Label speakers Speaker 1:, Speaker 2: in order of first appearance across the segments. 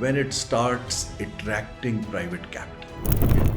Speaker 1: when it starts attracting private capital.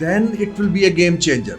Speaker 1: then it will be a game changer.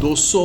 Speaker 1: 200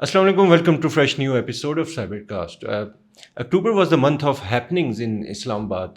Speaker 2: Assalamu alaikum, welcome to fresh new episode of Cybercast. October was the month of happenings in Islamabad.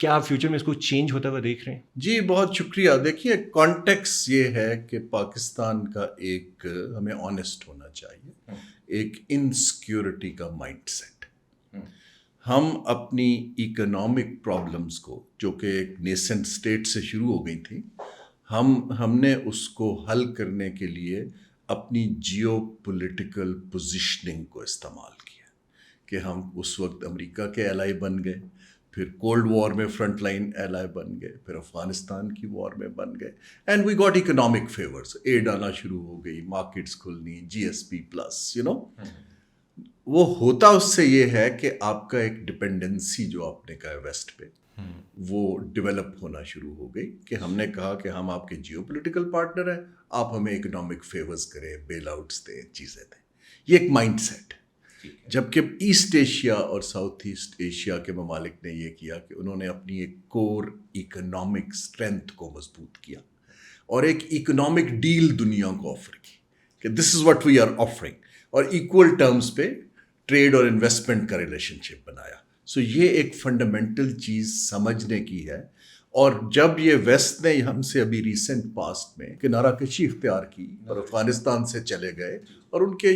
Speaker 2: کیا آپ future میں اس کو change ہوتا ہوا دیکھ رہے ہیں؟
Speaker 1: جی بہت شکریہ. دیکھیے کانٹیکس یہ ہے کہ پاکستان کا ایک ہمیں آنیسٹ ہونا چاہیے, ایک انسیکیورٹی کا مائنڈ سیٹ. ہم اپنی اکنامک پرابلمس کو جو کہ ایک نیسنٹ اسٹیٹ سے شروع ہو گئی تھی, ہم نے اس کو حل کرنے کے لیے اپنی جیو پولیٹیکل پوزیشننگ کو استعمال کیا کہ ہم اس وقت امریکہ کے ایلائی بن گئے, پھر کولڈ وار میں فرنٹ لائن ایلائی بن گئے, پھر افغانستان کی وار میں بن گئے, and we got economic favours. Aid آنا شروع ہو گئی, مارکیٹس کھلنی, جی ایس پی پلس, وہ ہوتا اس سے یہ ہے کہ آپ کا ایک ڈپینڈنسی جو آپ نے کہا ہے ویسٹ پہ, وہ ڈیولپ ہونا شروع ہو گئی کہ ہم نے کہا کہ ہم آپ کے جیو پولیٹیکل پارٹنر ہیں, آپ ہمیں اکنامک فیورز کریں, بیل آؤٹس دیں, چیزیں دیں. یہ ایک مائنڈ سیٹ ہے. جبکہ ایسٹ ایشیا اور ساؤتھ ایسٹ ایشیا کے ممالک نے یہ کیا کہ انہوں نے اپنی ایک کور اکنامک اسٹرینتھ کو مضبوط کیا اور ایک اکنامک ڈیل دنیا کو آفر کی کہ this is what we are offering, اور ایکول ٹرمز پہ ٹریڈ اور انویسٹمنٹ کا ریلیشن شپ بنایا. سو یہ ایک فنڈامنٹل چیز سمجھنے کی ہے. اور جب یہ ویسٹ نے ہم سے ابھی ریسنٹ پاسٹ میں کنارہ کشی اختیار کی اور افغانستان سے چلے گئے, اور ان کے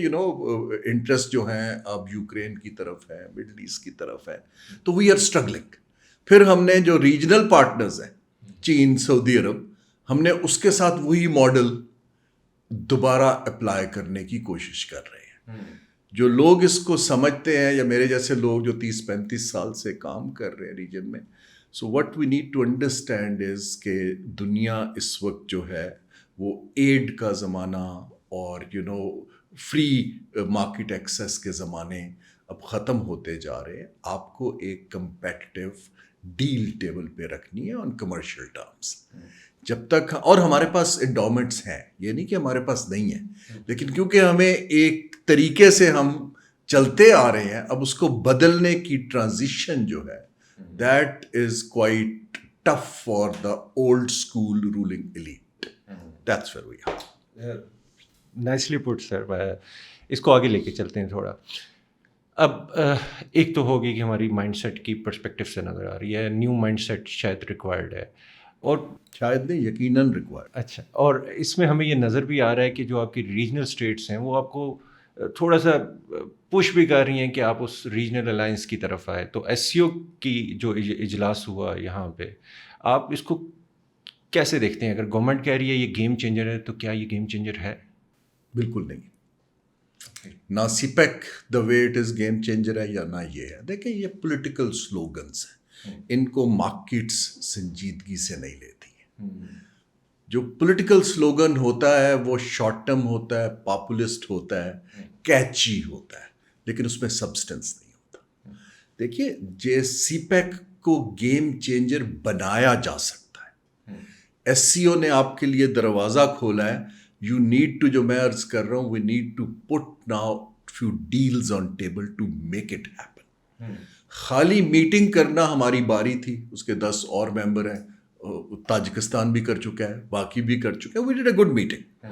Speaker 1: انٹرسٹ جو ہیں اب یوکرین کی طرف ہے, مڈل ایسٹ کی طرف ہے, تو وی آر اسٹرگلنگ. پھر ہم نے جو ریجنل پارٹنرز ہیں, چین, سعودی عرب, ہم نے اس کے ساتھ وہی ماڈل دوبارہ اپلائی کرنے کی کوشش کر رہے ہیں. جو لوگ اس کو سمجھتے ہیں یا میرے جیسے لوگ جو 30-35 سال سے کام کر رہے ہیں ریجن میں, so what we need to understand is کہ دنیا اس وقت جو ہے وہ ایڈ کا زمانہ اور فری مارکیٹ ایکسیس کے زمانے اب ختم ہوتے جا رہے ہیں. آپ کو ایک کمپیٹیٹیو ڈیل ٹیبل پہ رکھنی ہے آن کمرشل ٹرمز. جب تک, اور ہمارے پاس انڈومنٹس ہیں, یہ نہیں کہ ہمارے پاس نہیں ہیں, لیکن کیونکہ ہمیں ایک طریقے سے ہم چلتے آ رہے ہیں, اب اس کو بدلنے کی ٹرانزیشن جو ہے that is quite tough for the old school ruling elite. That's where we are.
Speaker 2: Nicely put, sir. اس کو آگے لے کے چلتے ہیں تھوڑا. اب ایک تو ہوگی کہ ہماری مائنڈ سیٹ کی پرسپیکٹیو سے نظر آ رہی ہے, نیو مائنڈ سیٹ شاید ریکوائرڈ ہے, اور
Speaker 1: شاید نہیں, یقیناً ریکوائرڈ.
Speaker 2: اچھا, اور اس میں ہمیں یہ نظر بھی آ رہا ہے کہ جو آپ کی ریجنل اسٹیٹس ہیں وہ آپ کو تھوڑا سا پش بھی کر رہی ہیں کہ آپ اس ریجنل الائنس کی طرف آئے. تو ایس سی او کی جو اجلاس ہوا یہاں پہ, آپ اس کو کیسے دیکھتے ہیں؟ اگر گورنمنٹ کہہ رہی ہے یہ گیم چینجر ہے, تو کیا یہ گیم چینجر ہے؟
Speaker 1: بالکل نہیں. نہ CPEC the way it is game changer ہے یا نہ یہ ہے. دیکھیں یہ پولیٹیکل سلوگنس ہیں, ان کو مارکیٹس سنجیدگی سے نہیں لیتی ہیں. جو پولیٹیکل سلوگن ہوتا ہے وہ شارٹ ٹرم ہوتا ہے, پاپولسٹ ہوتا ہے, کیچی ہوتا ہے, لیکن اس میں سبسٹنس نہیں ہوتا. دیکھیے جے سی پیک کو گیم چینجر بنایا جا سکتا ہے. ایس سی او نے آپ کے لیے دروازہ کھولا ہے. یو نیڈ ٹو, جو میں عرض کر رہا ہوں, we need to put now few deals on table to make it happen. خالی میٹنگ کرنا ہماری باری تھی, اس کے 10 اور ممبر ہیں, تاجکستان بھی کر چکا ہے, باقی بھی کر چکا ہے. We did a good meeting.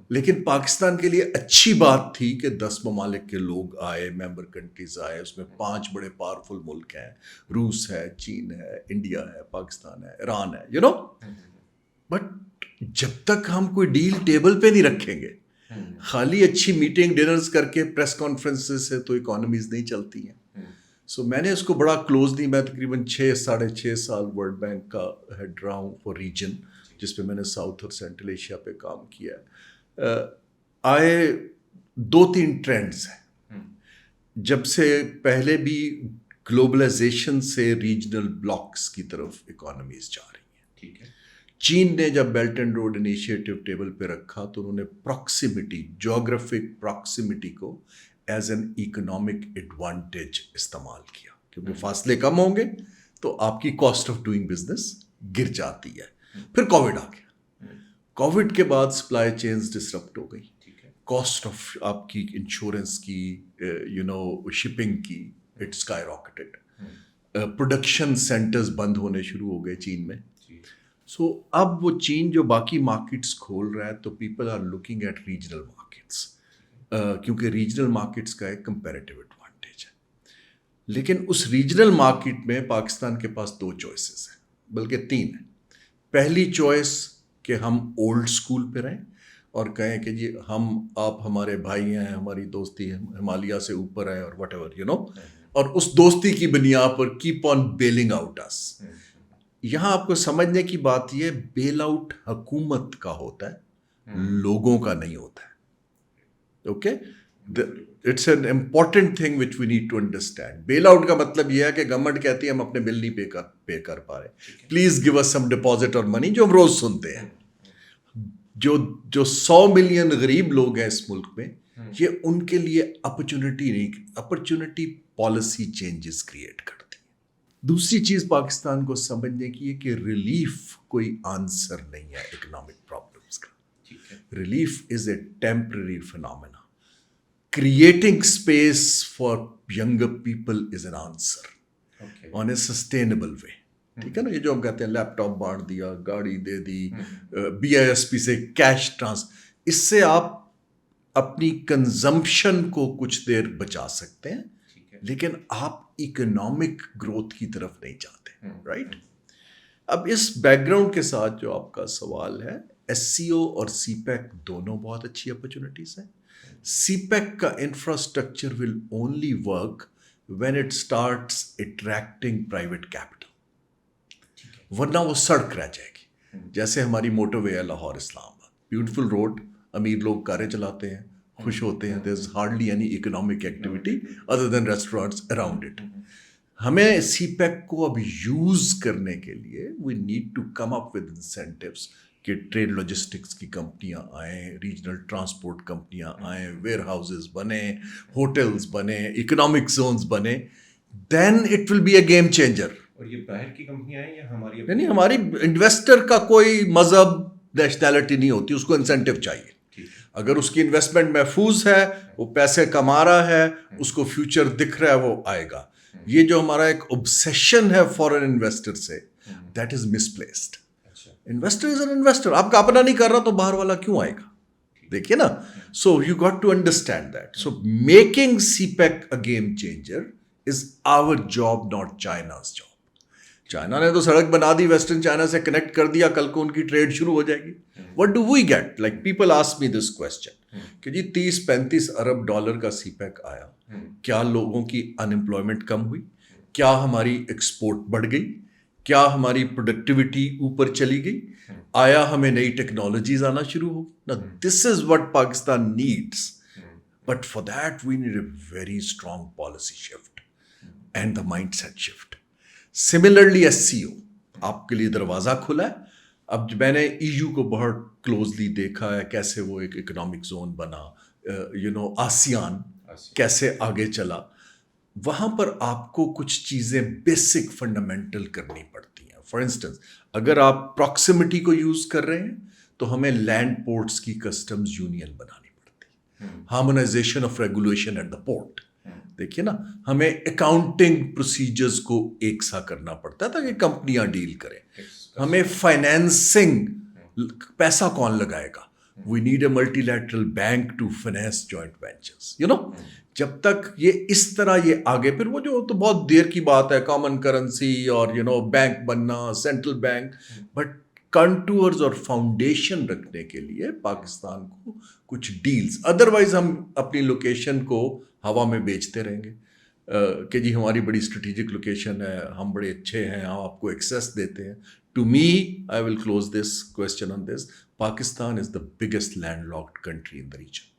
Speaker 1: لیکن پاکستان کے لیے اچھی بات تھی کہ 10 ممالک کے لوگ آئے, ممبر کنٹریز آئے, اس میں 5 بڑے پاورفل ملک ہیں, روس ہے, چین ہے, انڈیا ہے, پاکستان ہے, ایران ہے, بٹ جب تک ہم کوئی ڈیل ٹیبل پہ نہیں رکھیں گے, خالی اچھی میٹنگ ڈنرز کر کے پریس کانفرنسز سے تو اکانومیز نہیں چلتی ہیں. سو میں نے اس کو بڑا کلوزلی, میں تقریباً 6-6.5 سال ورلڈ بینک کا ہیڈ رہا ہوں فور ریجن, جس پہ میں نے ساؤتھ اور سینٹرل ایشیا پہ کام کیا ہے. آئے 2-3 ٹرینڈز ہیں. جب سے پہلے بھی گلوبلائزیشن سے ریجنل بلاکس کی طرف اکانومیز جا رہی ہیں. ٹھیک ہے, چین نے جب belt and road initiative table پہ رکھا تو انہوں نے پراکسیمٹی, جیوگرافک پراکسیمٹی کو ایز این اکنامک ایڈوانٹیج استعمال کیا, کیونکہ فاصلے کم ہوں گے تو آپ کی کاسٹ آف ڈوئنگ بزنس گر جاتی ہے. پھر کووڈ آ گیا. کووڈ کے بعد سپلائی چینز ڈسرپٹ ہو گئی, کاسٹ آف آپ کی انشورنس کی, شپنگ کی, اٹ اسکائی راکٹڈ. پروڈکشن سینٹرز بند ہونے شروع ہو گئے چین میں. سو اب وہ چین جو باقی مارکیٹس کھول رہا ہے, تو people are looking at regional markets, کیونکہ ریجنل مارکیٹس کا ایک کمپیریٹیو ایڈوانٹیج ہے. لیکن اس ریجنل مارکیٹ میں پاکستان کے پاس 2 چوائسیز ہیں، بلکہ 3 ہیں. پہلی چوائس کہ ہم اولڈ سکول پہ رہیں اور کہیں کہ جی آپ ہمارے بھائی ہیں، ہماری دوستی ہمالیہ سے اوپر ہے اور وٹ ایور یو نو، اور اس دوستی کی بنیاد پر کیپ آن بیلنگ آؤٹ اس. یہاں آپ کو سمجھنے کی بات یہ، بیل آؤٹ حکومت کا ہوتا ہے، لوگوں کا نہیں ہوتا ہے. Okay, it's an important thing which we need to understand. Bail out کا مطلب یہ ہے کہ گورنمنٹ کہتی ہے ہم اپنے بل نہیں پے کر پا رہے، please give us some deposit اور منی، جو ہم روز سنتے ہیں. جو 100 ملین غریب لوگ ہیں اس ملک میں، یہ ان کے لیے اپرچونٹی پالیسی چینجز کریٹ کرتی ہے. دوسری چیز پاکستان کو سمجھنے کی ہے کہ ریلیف کوئی آنسر نہیں ہے اکنامک پرابلمس کا. Relief is a temporary phenomena. Creating space for younger people is an answer on a sustainable way. ٹھیک ہے نا، یہ جو ہم کہتے ہیں لیپ ٹاپ بانٹ دیا، گاڑی دے دی، BISP سے کیش اس سے آپ اپنی کنزمپشن کو کچھ دیر بچا سکتے ہیں، لیکن آپ اکنامک گروتھ کی طرف نہیں جاتے، رائٹ؟ اب اس بیک گراؤنڈ کے ساتھ جو آپ کا سوال ہے، SCO اور CPEC دونوں بہت اچھی اپرچونیٹیز ہیں. CPEC کا infrastructure will only work when it starts attracting private capital, ورنہ وہ سڑک رہ جائے گی. جیسے ہماری موٹر وے ہے لاہور اسلام آباد، بیوٹیفل روڈ، امیر لوگ کاریں چلاتے ہیں، خوش ہوتے ہیں، there is hardly any economic activity other than restaurants around it. ہمیں CPEC کو اب یوز کرنے کے لیے we need to come up with incentives کہ ٹریڈ لاجسٹکس کی کمپنیاں آئیں، ریجنل ٹرانسپورٹ کمپنیاں آئیں، ویئر ہاؤسز بنیں، ہوٹلز بنیں، اکنامک زونز بنیں، then it will be a game changer.
Speaker 2: اور یہ باہر کی کمپنیاں ہیں یا ہماری؟
Speaker 1: یعنی ہماری انویسٹر کا کوئی مذہب نیشنلٹی نہیں ہوتی، اس کو انسینٹیو چاہیے. اگر اس کی انویسٹمنٹ محفوظ ہے، وہ پیسے کما رہا ہے، اس کو فیوچر دکھ رہا ہے، وہ آئے گا. یہ جو ہمارا ایک اوبسیشن ہے فارن انویسٹر سے، that is miss placed. Investor is an investor, آپ کا اپنا نہیں کر رہا تو باہر والا کیوں آئے گا؟ دیکھیے نا. So you got to understand that. So making CPEC a game changer is our job, not China's job. China نے تو سڑک بنا دی، ویسٹرن چائنا سے کنیکٹ کر دیا، کل کو ان کی ٹریڈ شروع ہو جائے گی. What do we get? Like people ask me this question کہ جی 30-35 ارب ڈالر کا CPEC آیا، کیا لوگوں کی انمپلائمنٹ کم ہوئی؟ کیا ہماری ایکسپورٹ بڑھ گئی؟ کیا ہماری پروڈکٹیوٹی اوپر چلی گئی؟ آیا ہمیں نئی ٹیکنالوجیز آنا شروع ہو گئی؟ نا this is what Pakistan needs. But for that we need a very strong policy shift and the mindset shift. Similarly SCO آپ کے لیے دروازہ کھلا ہے. اب میں نے EU کو بہت کلوزلی دیکھا ہے، کیسے وہ ایک اکنامک زون بنا، آسیان کیسے آگے چلا. وہاں پر آپ کو کچھ چیزیں بیسک فنڈامنٹل کرنی پڑتی ہیں. فار انسٹنس، اگر آپ پراکسیمٹی کو یوز کر رہے ہیں تو ہمیں لینڈ پورٹس کی کسٹمز یونین بنانی پڑتی ہے. Harmonisation of regulation at the port. دیکھیے نا، ہمیں اکاؤنٹنگ پروسیجرز کو ایک سا کرنا پڑتا ہے تاکہ کمپنیاں ڈیل کریں. ہمیں فائنینسنگ، پیسہ کون لگائے گا؟ We need a multilateral bank to finance joint ventures. جب تک یہ اس طرح یہ آگے، پھر وہ جو تو بہت دیر کی بات ہے، کامن کرنسی اور بینک بننا، سینٹرل بینک، بٹ کنٹورز اور فاؤنڈیشن رکھنے کے لیے پاکستان کو کچھ ڈیلز، ادروائز ہم اپنی لوکیشن کو ہوا میں بیچتے رہیں گے کہ جی ہماری بڑی اسٹریٹجک لوکیشن ہے، ہم بڑے اچھے ہیں، ہم آپ کو ایکسیس دیتے ہیں. To me, I will close this question on this, Pakistan is the biggest landlocked country in the region.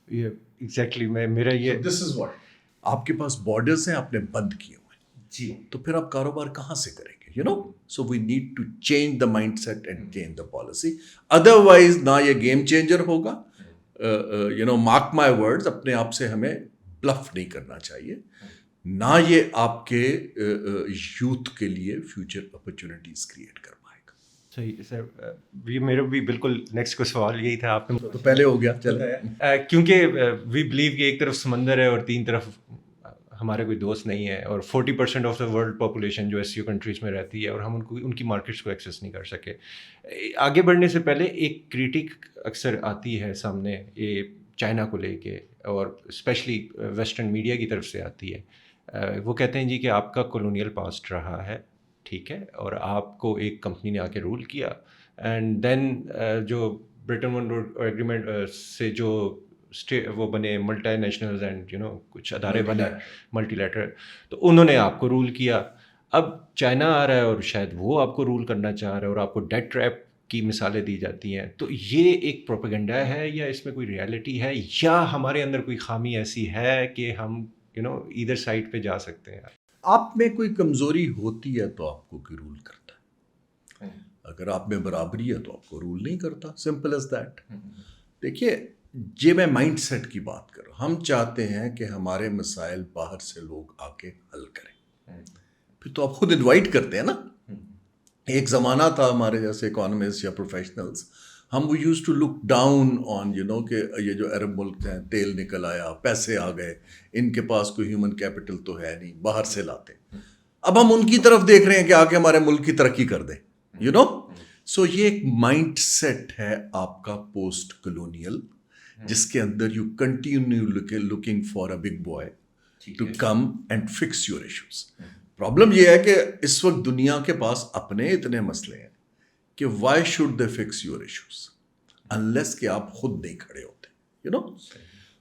Speaker 2: Exactly میرا یہ
Speaker 1: دس از واٹ، آپ کے پاس بارڈرز ہیں، آپ نے بند کیے ہوئے
Speaker 2: جی،
Speaker 1: تو پھر آپ کاروبار کہاں سے کریں گے؟ So we need to change the mindset and change the policy. Otherwise نہ یہ گیم چینجر ہوگا. مارک مائی ورڈز، اپنے آپ سے ہمیں بلف نہیں کرنا چاہیے، نہ یہ آپ کے یوتھ کے لیے فیوچر اپرچونیٹیز کریٹ کر پائے گا.
Speaker 2: صحیح سر، یہ میرا بھی بالکل نیکسٹ کو سوال یہی تھا. آپ نے
Speaker 1: تو پہلے ہو گیا، چلے.
Speaker 2: کیونکہ وی بلیو کہ ایک طرف سمندر ہے اور 3 طرف ہمارے کوئی دوست نہیں ہے، اور 40% آف دا ورلڈ پاپولیشن جو SCO کنٹریز میں رہتی ہے، اور ہم ان کی مارکیٹس کو ایکسیس نہیں کر سکے. آگے بڑھنے سے پہلے ایک کریٹک اکثر آتی ہے سامنے، یہ چائنا کو لے کے، اور اسپیشلی ویسٹرن میڈیا کی طرف سے آتی ہے. وہ کہتے ہیں جی کہ آپ کا کولونیل پاسٹ رہا ہے, ٹھیک ہے, اور آپ کو ایک کمپنی نے آ کے رول کیا, اینڈ دین جو برٹن ونڈ ایگریمنٹ سے جو وہ بنے ملٹی نیشنلز اینڈ کچھ ادارے بنے ملٹی لیٹرل, تو انہوں نے آپ کو رول کیا. اب چائنا آ رہا ہے اور شاید وہ آپ کو رول کرنا چاہ رہا ہے, اور آپ کو ڈیٹ ٹریپ کی مثالیں دی جاتی ہیں. تو یہ ایک پروپیگنڈا ہے یا اس میں کوئی ریالٹی ہے, یا ہمارے اندر کوئی خامی ایسی ہے کہ ہم ادھر سائڈ پہ جا سکتے ہیں؟
Speaker 1: آپ میں کوئی کمزوری ہوتی ہے تو آپ کو کوئی رول کرتا ہے, اگر آپ میں برابری ہے تو آپ کو رول نہیں کرتا, سمپل ایز دیٹ. دیکھیے یہ میں مائنڈ سیٹ کی بات کر رہا ہوں. ہم چاہتے ہیں کہ ہمارے مسائل باہر سے لوگ آ کے حل کریں, پھر تو آپ خود انوائٹ کرتے ہیں نا. ایک زمانہ تھا ہمارے جیسے اکانومسٹ یا پروفیشنلز, ہم وہ use to look down on کہ یہ جو عرب ملک ہیں, تیل نکل آیا, پیسے آ گئے, ان کے پاس کوئی ہیومن کیپٹل تو ہے نہیں, باہر سے لاتے. اب ہم ان کی طرف دیکھ رہے ہیں کہ آ کے ہمارے ملک کی ترقی کر دیں, سو یہ ایک مائنڈ سیٹ ہے آپ کا پوسٹ کلونیل, جس کے اندر you continue looking for a big boy to come and fix your issues. Problem یہ ہے کہ اس وقت دنیا کے پاس اپنے اتنے مسئلے ہیں کہ why should they fix your issues unless کہ آپ خود نہیں کھڑے ہوتے,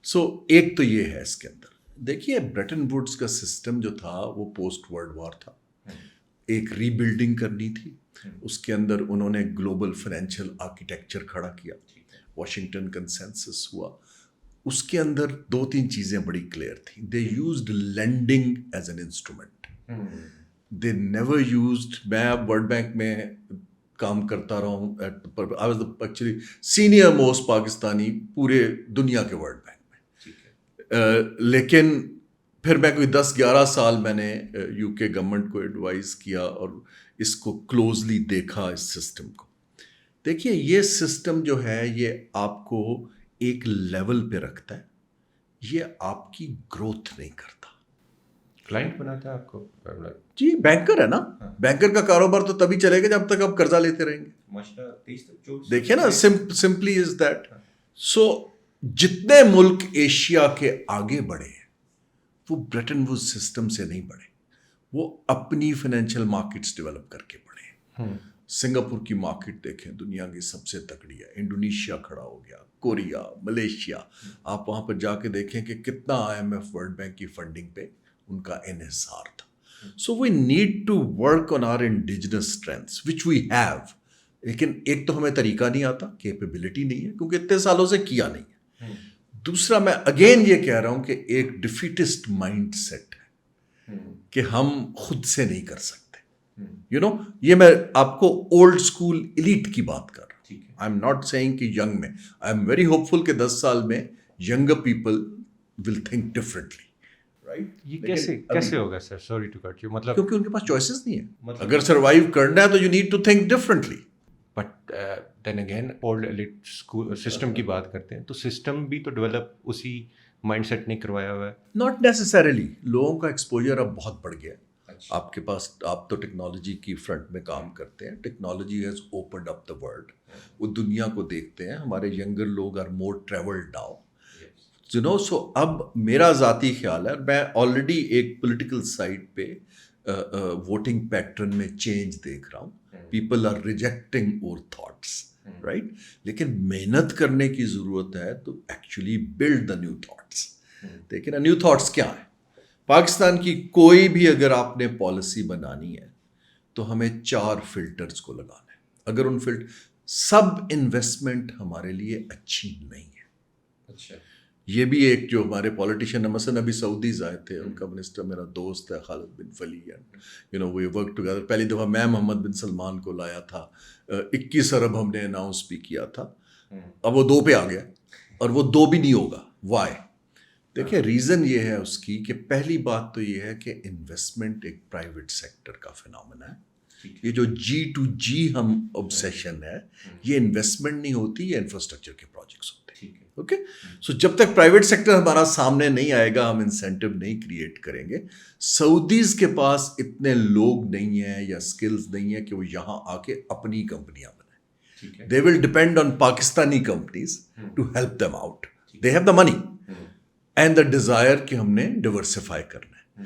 Speaker 1: سو ایک تو یہ ہے اس کے اندر. دیکھیے برٹن ووڈز کا سسٹم جو تھا وہ پوسٹ ورلڈ وار تھا, ایک ری بلڈنگ کرنی تھی. اس کے اندر انہوں نے گلوبل فائنینشیل آرکیٹیکچر کھڑا کیا, واشنگٹن کنسنسس ہوا. اس کے اندر 2-3 چیزیں بڑی کلیئر تھیں. They used lending as an instrument, they never used. میں ورلڈ بینک میں کام کرتا رہا ہوں, I was actually senior most Pakistani پورے دنیا کے ورلڈ بینک میں, لیکن پھر میں کوئی 10-11 سال میں نے یو کے گورنمنٹ کو ایڈوائز کیا اور اس کو کلوزلی دیکھا اس سسٹم کو. دیکھیے یہ سسٹم جو ہے یہ آپ کو ایک لیول پہ رکھتا ہے, یہ آپ کی گروتھ نہیں کرتا.
Speaker 2: کلائنٹ بناتا ہے آپ کو,
Speaker 1: جی بینکر ہے نا, بینکر کا کاروبار تو تبھی چلے گا جب تک آپ قرضہ لیتے رہیں گے. دیکھیے نا, سمپلی از دیٹ. سو جتنے ملک ایشیا کے آگے بڑھے ہیں وہ برٹن ووڈ سسٹم سے نہیں بڑھے, وہ اپنی فائنینشیل مارکیٹس ڈیولپ کر کے بڑھے ہیں. سنگاپور کی مارکیٹ دیکھیں, دنیا کی سب سے تکڑی ہے. انڈونیشیا کھڑا ہو گیا, کوریا, ملیشیا, آپ وہاں پر جا کے دیکھیں کہ کتنا IMF ورلڈ بینک کی فنڈنگ پہ ان کا انحصار تھا. So we need to work on our indigenous strengths which we have. لیکن ایک تو ہمیں طریقہ نہیں آتا, کیپیبلٹی نہیں ہے کیونکہ اتنے سالوں سے کیا نہیں ہے. دوسرا میں اگین یہ کہہ رہا ہوں کہ ایک ڈیفیٹسٹ مائنڈ سیٹ ہے کہ ہم خود سے نہیں کر سکتے. یہ میں آپ کو اولڈ اسکول ایلیٹ کی بات کر رہا ہوں. آئی ایم ناٹ سیئنگ کہ young men, I'm very hopeful کہ 10 سال میں younger people will think differently.
Speaker 2: یہ کیسے ہوگا sir? Sorry to cut you. مطلب
Speaker 1: کیونکہ ان کے پاس چوائسیز نہیں ہیں. اگر سروائیو کرنا ہے تو you need to think differently.
Speaker 2: But then again old elite system کی بات کرتے ہیں تو سسٹم بھی تو ڈیولپ اسی مائنڈ سیٹ نے کروایا ہوا ہے.
Speaker 1: Not necessarily. لوگوں کا ایکسپوجر اب بہت بڑھ گیا ہے. آپ کے پاس, آپ تو ٹیکنالوجی کی فرنٹ میں کام کرتے ہیں. Technology has opened up the world. وہ دنیا کو دیکھتے ہیں. ہمارے ینگر لوگ آر مور ٹریولڈ ناؤ. سو اب میرا ذاتی خیال ہے, میں آلریڈی ایک پولیٹیکل سائڈ پہ ووٹنگ پیٹرن میں چینج دیکھ رہا ہوں. پیپل آر ریجیکٹنگ اور تھاٹس, رائٹ. لیکن محنت کرنے کی ضرورت ہے تو actually build the new thoughts. دیکھیں نیو تھاٹس کیا ہیں. پاکستان کی کوئی بھی اگر آپ نے پالیسی بنانی ہے تو ہمیں 4 فلٹرز کو لگانا ہے. اگر ان سب انویسٹمنٹ ہمارے لیے اچھی نہیں ہے. اچھا, یہ بھی ایک جو ہمارے پولیٹیشین مثلاً ابھی سعودیز آئے تھے, ان کا منسٹر میرا دوست ہے خالد بن فلی, اینڈ وی ورک ٹوگیدر. پہلی دفعہ میں محمد بن سلمان کو لایا تھا. 21 ارب ہم نے اناؤنس بھی کیا تھا. اب وہ 2 پہ آ گیا اور وہ 2 بھی نہیں ہوگا. وائی؟ دیکھیں ریزن یہ ہے اس کی کہ پہلی بات تو یہ ہے کہ انویسٹمنٹ ایک پرائیویٹ سیکٹر کا فینومینا ہے. یہ جو G2G ہم obsession ہے, یہ انویسٹمنٹ نہیں ہوتی, یہ انفراسٹرکچر کے پروجیکٹس ہوتے ہیں. اوکے, سو جب تک پرائیویٹ سیکٹر ہمارا سامنے نہیں آئے گا, ہم انسینٹیو نہیں کریٹ کریں گے. سعودیز کے پاس اتنے لوگ نہیں ہیں یا اسکلز نہیں ہیں کہ وہ یہاں آ کے اپنی کمپنیاں بنائیں. They will depend on Pakistani companies to help them out. They have the money and the desire کہ ہم نے ڈیورسیفائی کرنا ہے.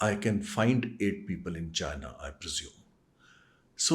Speaker 1: I can find 8 people in China, I presume. So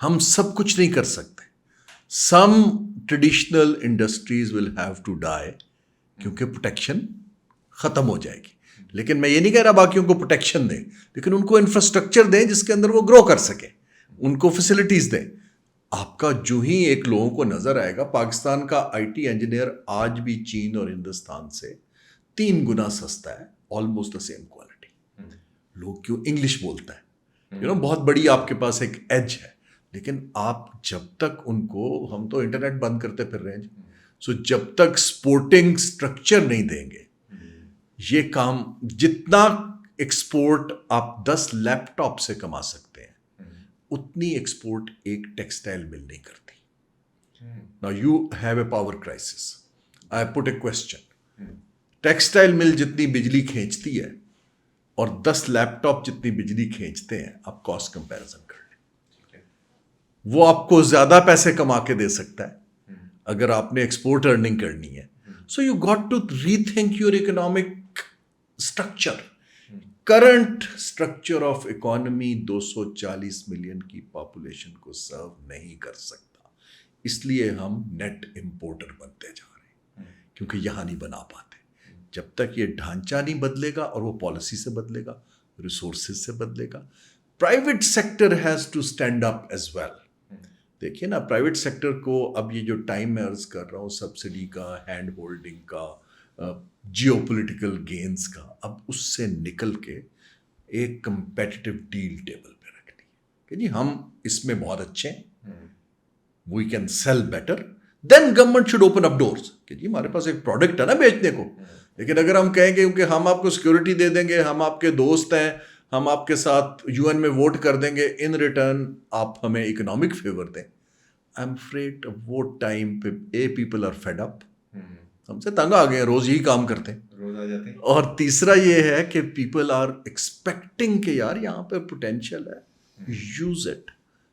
Speaker 1: ہم سب کچھ نہیں کر سکتے. Some traditional industries will have to die کیونکہ پروٹیکشن ختم ہو جائے گی. لیکن میں یہ نہیں کہہ رہا باقیوں کو پروٹیکشن دیں, لیکن ان کو انفراسٹرکچر دیں جس کے اندر وہ گرو کر سکیں, ان کو فیسلٹیز دیں. آپ کا جو ہی ایک لوگوں کو نظر آئے گا, پاکستان کا آئی ٹی انجینئر آج بھی چین اور ہندوستان سے 3 گنا سستا ہے, آلموسٹ دا سیم کوالٹی. لوگ کیوں انگلش بولتا ہے, بہت بڑی آپ کے پاس ایک ایج ہے, لیکن آپ جب تک ان کو, ہم تو انٹرنیٹ بند کرتے پھر رہے ہیں, سو جب تک سپورٹنگ سٹرکچر نہیں دیں گے, یہ کام جتنا ایکسپورٹ آپ 10 لیپ ٹاپ سے کما سکتے ہیں اتنی ایکسپورٹ ایک ٹیکسٹائل مل نہیں کرتی. Now you have a power crisis. I put a question. Textile mill جتنی بجلی کھینچتی ہے اور 10 لیپ ٹاپ جتنی بجلی کھینچتے ہیں, آپ کاسٹ کمپیریزن کر لیں. وہ آپ کو زیادہ پیسے کما کے دے سکتا ہے اگر آپ نے ایکسپورٹ ارننگ کرنی ہے. So you got to rethink your economic structure. Current structure of economy 240 million کی پاپولیشن کو سرو نہیں کر سکتا, اس لیے ہم نیٹ امپورٹر بنتے جا رہے ہیں کیونکہ یہاں نہیں بنا پاتے. جب تک یہ ڈھانچہ نہیں بدلے گا, اور وہ پالیسی سے بدلے گا, ریسورسز سے بدلے گا, private sector has to stand up as well. دیکھیے نا, پرائیویٹ سیکٹر کو اب یہ جو ٹائم میں عرض کر رہا ہوں, سبسڈی کا, ہینڈ ہولڈنگ کا, جیو پولیٹیکل گینز کا, اب اس سے نکل کے ایک کمپیٹیٹو ڈیل ٹیبل پہ رکھنی ہے کہ جی ہم اس میں بہت اچھے ہیں, we can sell better. Then government should open up doors کہ جی ہمارے پاس ایک پروڈکٹ ہے نا بیچنے کو. لیکن اگر ہم کہیں گے کہ ہم آپ کو سیکورٹی دے دیں گے, ہم آپ کے دوست ہیں, ہم آپ کے ساتھ UN میں ووٹ کر دیں گے, ان ریٹرن آپ ہمیں اکنامک فیور دیں, آئی ایم افریڈ وہ ٹائم پہ پیپل آر فیڈ اپ, ہم سے تنگ آ گئے ہیں, روز یہی کام کرتے ہیں, روز آ جاتے ہیں. اور تیسرا یہ ہے کہ پیپل آر ایکسپیکٹنگ کہ یار یہاں پہ پوٹینشیل ہے, use it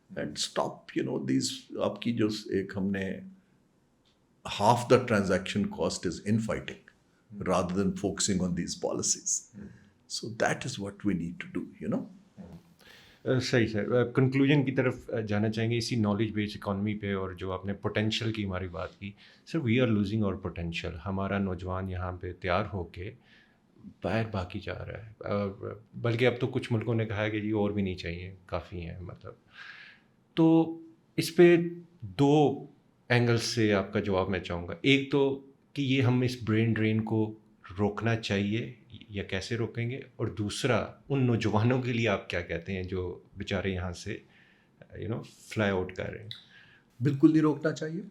Speaker 1: and stop these. آپ کی جو ایک ہم نے half the transaction cost is in fighting rather than focusing on these policies. So that is what we need to do.
Speaker 2: صحیح سر, کنکلوژن کی طرف جانا چاہیں گے اسی نالج بیس اکانومی پہ, اور جو آپ نے پوٹینشیل کی ہماری بات کی. سر وی آر لوزنگ اور پوٹینشیل. ہمارا نوجوان یہاں پہ تیار ہو کے باہر باقی جا رہا ہے, بلکہ اب تو کچھ ملکوں نے کہا ہے کہ جی اور بھی نہیں چاہیے, کافی ہیں مطلب. تو اس پہ 2 اینگل سے آپ کا جواب میں چاہوں گا. ایک تو کہ یہ ہم اس برین ڈرین کو روکنا چاہیے یا کیسے روکیں گے, اور دوسرا ان نوجوانوں کے لیے آپ کیا کہتے ہیں جو بیچارے یہاں سے فلائی آؤٹ کر رہے ہیں.
Speaker 1: بالکل نہیں روکنا چاہیے.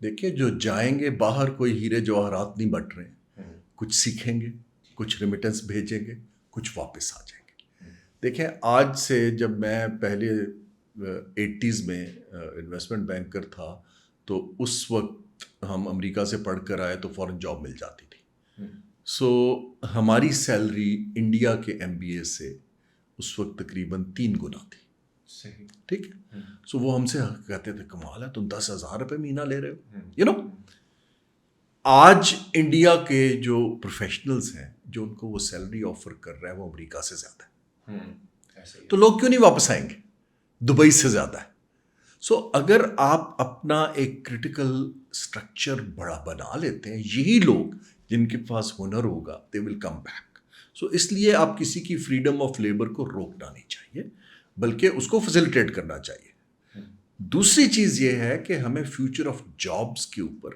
Speaker 1: دیکھیے جو جائیں گے باہر, کوئی ہیرے جواہرات نہیں بٹ رہے ہیں, کچھ سیکھیں گے, کچھ ریمیٹنس بھیجیں گے, کچھ واپس آ جائیں گے. دیکھیں آج سے, جب میں پہلے 80s میں انویسٹمنٹ بینکر تھا تو اس وقت ہم امریکہ سے پڑھ کر آئے تو فوراً جاب مل جاتی تھی. سو ہماری سیلری انڈیا کے MBA سے اس وقت تقریباً 3 گنا تھی.
Speaker 2: صحیح,
Speaker 1: ٹھیک ہے. سو وہ ہم سے کہتے تھے کمال ہے, تم 10,000 روپے مہینہ لے رہے ہو. آج انڈیا کے جو پروفیشنلز ہیں جو ان کو وہ سیلری آفر کر رہا ہے وہ امریکہ سے زیادہ ہے. تو لوگ کیوں نہیں واپس آئیں گے؟ دبئی سے زیادہ ہے. سو اگر آپ اپنا ایک کرٹیکل اسٹرکچر بڑا بنا لیتے ہیں, یہی لوگ جن کے پاس ہنر ہوگا دے ول کم بیک. سو اس لیے آپ کسی کی فریڈم آف لیبر کو روکنا نہیں چاہیے, بلکہ اس کو فیسیلیٹیٹ کرنا چاہیے. دوسری چیز یہ ہے کہ ہمیں فیوچر آف جابس کے اوپر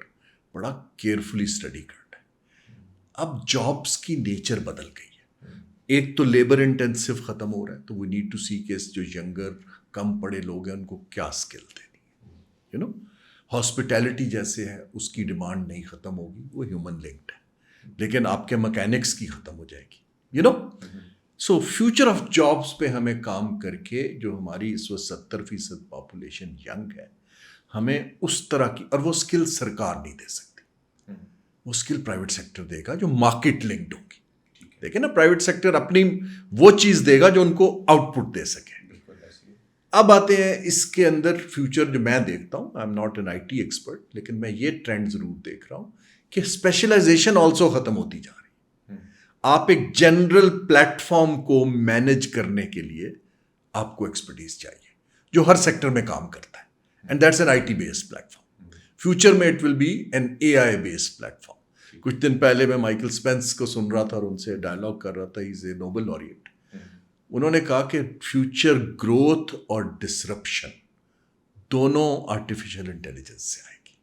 Speaker 1: بڑا کیئرفلی اسٹڈی کرنا ہے. اب جابس کی نیچر بدل گئی ہے. ایک تو لیبر انٹینسو ختم ہو رہا ہے, تو وی نیڈ ٹو سی کہ جو ینگر کم پڑھے لوگ ہیں ان کو کیا اسکل دینی ہے. ہاسپٹیلٹی جیسے ہے اس کی ڈیمانڈ نہیں ختم ہوگی, وہ ہیومن لنکڈ ہے, لیکن آپ کے مکینکس کی ختم ہو جائے گی. سو فیوچر آف جابس پہ ہمیں کام کر کے, جو ہماری اس وقت 70% پاپولیشن ینگ ہے, ہمیں اس طرح کی, اور وہ اسکل سرکار نہیں دے سکتی, وہ اسکل پرائیویٹ سیکٹر دے گا جو مارکیٹ لنکڈ ہوگی. دیکھیں نا, پرائیویٹ سیکٹر اپنی وہ چیز دے گا جو ان کو آؤٹ پٹ دے سکے. اب آتے ہیں اس کے اندر فیوچر جو میں دیکھتا ہوں, I'm not an IT expert, لیکن میں یہ ٹرینڈ ضرور دیکھ رہا ہوں کہ اسپیشلائزیشن آلسو ختم ہوتی جا رہی ہے. آپ ایک جنرل پلیٹ فارم کو مینیج کرنے کے لیے آپ کو ایکسپرٹیز چاہیے. جو ہر سیکٹر میں کام کرتا ہے, and that's an IT based platform. Future میں it will be an AI based platform. کچھ دن پہلے میں مائیکل اسپینس کو سن رہا تھا اور ان سے ڈائلاگ کر رہا تھا, ہی از اے نوبل laureate. انہوں نے کہا کہ فیوچر گروتھ اور ڈسرپشن دونوں آرٹیفیشیل انٹیلیجنس سے آئے گی.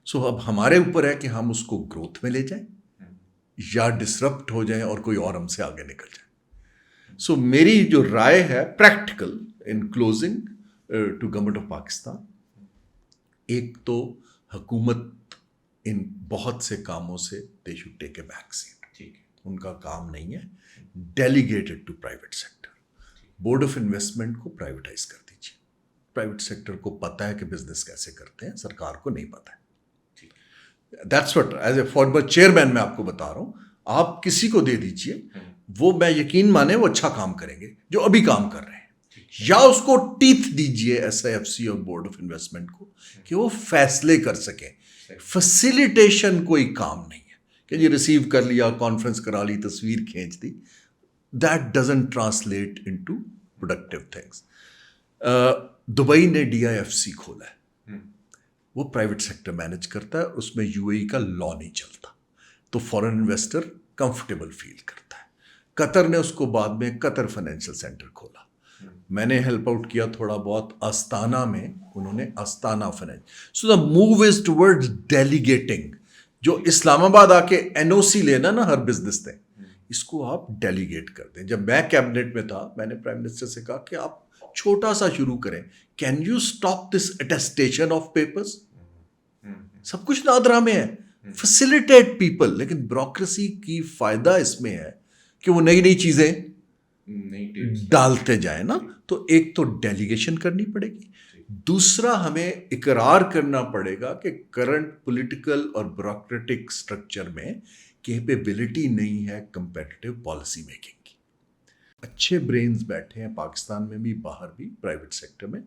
Speaker 1: سو اب ہمارے اوپر ہے کہ ہم اس کو گروتھ میں لے جائیں یا ڈسرپٹ ہو جائیں اور کوئی اور ہم سے آگے نکل جائے. سو میری جو رائے ہے practical in closing to government of Pakistan, ایک تو حکومت ان بہت سے کاموں سے they should take a back seat. ان کا کام نہیں ہے, delegated to private sector. Board of investment کو پرائیویٹائز کر دیجیے. پرائیویٹ سیکٹر کو پتہ ہے کہ بزنس کیسے کرتے ہیں, سرکار کو نہیں پتہ ہے. That's what as a former chairman میں آپ کو بتا رہا ہوں. آپ کسی کو دے دیجیے, وہ میں یقین مانے وہ اچھا کام کریں گے جو ابھی کام کر رہے ہیں, یا اس کو ٹیتھ دیجیے SIFC اور بورڈ آف انویسٹمنٹ کو کہ وہ فیصلے کر سکیں. فیسیلیٹیشن کوئی کام نہیں ہے کہ جی ریسیو کر لیا, کانفرنس کرا لی, تصویر کھینچ دی. That doesn't translate into productive things. Dubai نے DIFC کھولا ہے, وہ پرائیویٹ سیکٹر مینج کرتا ہے, اس میں UAE کا لا نہیں چلتا, تو فورن انویسٹر کمفرٹیبل فیل کرتا ہے. قطر نے اس کو بعد میں قطر فائنینشیل سینٹر کھولا. میں نے ہیلپ آؤٹ کیا تھوڑا بہت آستانہ میں, انہوں نے Astana finance. So the move is toward delegating. جو اسلام آباد آ کے NOC لینا نا ہر بزنس نے, اس کو آپ ڈیلیگیٹ کر دیں. جب میں کیبنٹ میں تھا, میں نے پرائم منسٹر سے کہا کہ آپ چھوٹا سا شروع کریں. Can you stop this attestation of papers? سب کچھ نادرا میں ہے, فیسیلیٹیٹ پیپل. لیکن بیوروکریسی کی فائدہ اس میں ہے کہ وہ نئی نئی چیزیں ڈالتے جائیں نا. تو ایک تو ڈیلیگیشن کرنی پڑے گی, دوسرا ہمیں اقرار کرنا پڑے گا کہ کرنٹ پولیٹیکل اور بیوروکریٹک اسٹرکچر میں کیپیبلٹی نہیں ہے کمپیٹیٹیو پالیسی میکنگ کی. اچھے برینز بیٹھے ہیں پاکستان میں بھی, باہر بھی, پرائیویٹ سیکٹر میں.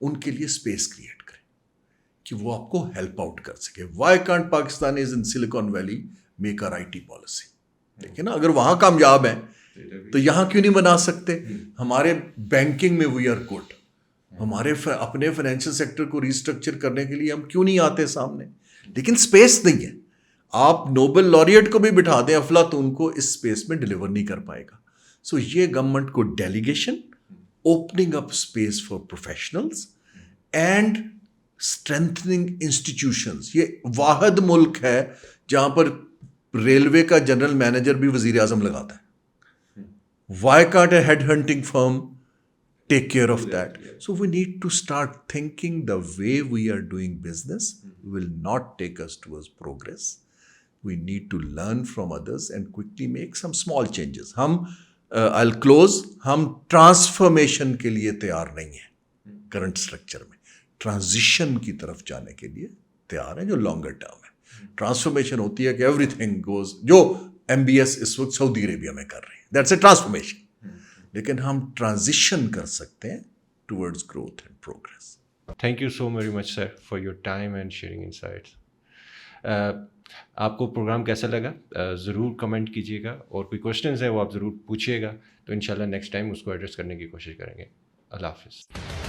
Speaker 1: ان کے لیے اسپیس کریٹ کریں کہ وہ آپ کو ہیلپ آؤٹ کر سکے. Why can't Pakistan is in Silicon Valley make our IT policy? دیکھیں نا, اگر وہاں کامیاب ہیں تو یہاں کیوں نہیں بنا سکتے؟ ہمارے بینکنگ میں وی آر گڈ, ہمارے اپنے فائنینشیل سیکٹر کو ریسٹرکچر کرنے کے لیے ہم کیوں نہیں آتے سامنے؟ لیکن اسپیس نہیں ہے. آپ نوبل laureate کو بھی بٹھا دیں, افلاطون کو, اس اسپیس میں ڈلیور نہیں کر پائے گا. سو یہ گورنمنٹ کو delegation, opening up space for professionals and strengthening institutions. یہ واحد ملک ہے جہاں پر ریلوے کا جنرل مینیجر بھی وزیر اعظم لگاتا ہے. Why can't a head hunting firm take care of that? So we need to start thinking the way we are doing business will not take us towards progress. We need to learn from others and quickly make some small changes. I'll close. ہم transformation کے لیے تیار نہیں ہیں current structure میں. Transition کی طرف جانے کے لیے تیار ہیں جو لانگر ٹرم ہے. ٹرانسفارمیشن ہوتی ہے کہ ایوری تھنگ گوز, جو MBS اس وقت سعودی عربیہ میں کر رہے ہیں, دیٹس اے ٹرانسفارمیشن. لیکن ہم ٹرانزیشن کر سکتے ہیں towards growth and progress.
Speaker 2: Thank you so very much sir for your time and sharing insights. آپ کو پروگرام کیسا لگا ضرور کمنٹ کیجیے گا, اور کوئی کوشچنز ہیں وہ آپ ضرور پوچھیے گا, تو انشاءاللہ نیکسٹ ٹائم اس کو ایڈریس کرنے کی کوشش کریں گے. اللہ حافظ.